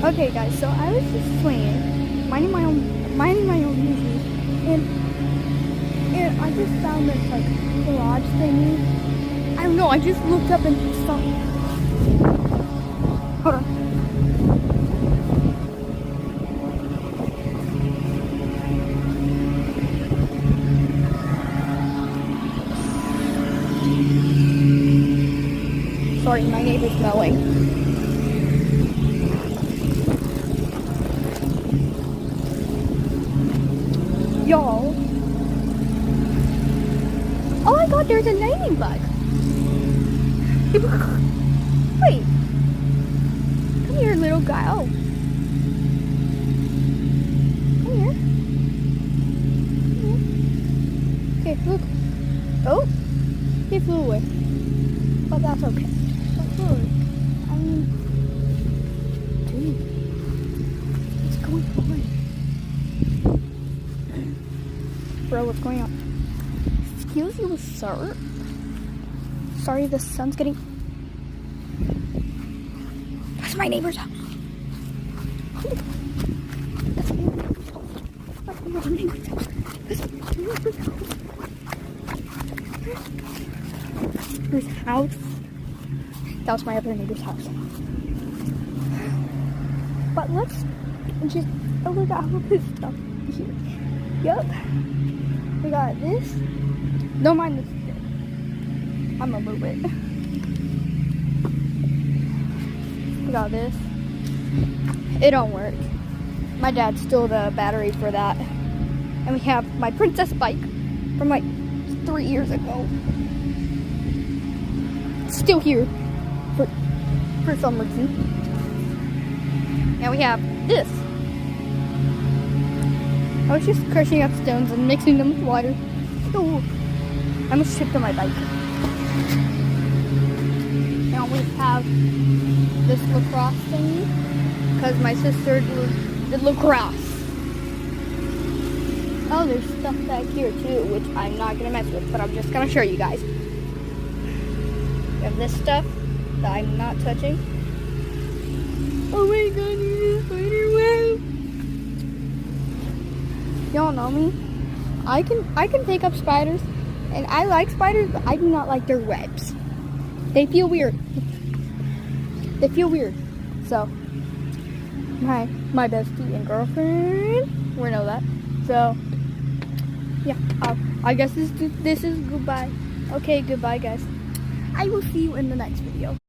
Okay, guys, so I was just swinging, minding my own business, and I just found this like garage thingy. I don't know. I just looked up and saw. Hold on. Sorry, my neighbor's mowing. Y'all. Oh my god, there's a ladybug. Wait. Come here, little guy. Oh. Come here. Okay, look. Oh. He flew away. But that's okay. I mean, dude. What's going on? Bro, what's going on? Excuse you, sir. Sorry, the sun's getting. That's my neighbor's house. That's my neighbor's house. His house. That was my other neighbor's house. But let's just look at all of his stuff here. Yup. We got this. Don't mind this. I'm gonna move it. We got this. It don't work. My dad stole the battery for that. And we have my princess bike from like 3 years ago. It's still here for some reason. And we have this. I was just crushing up stones and mixing them with water. Oh, I almost tripped on my bike. Now we have this lacrosse thingy because my sister did lacrosse. Oh, there's stuff back here too, which I'm not gonna mess with, but I'm just gonna show you guys. We have this stuff that I'm not touching. Oh my god, there's a spider web. Y'all know me. I can pick up spiders, and I like spiders, but I do not like their webs. They feel weird. They feel weird. So my bestie and girlfriend, we know that. So yeah, I guess this is goodbye. Okay, goodbye guys. I will see you in the next video.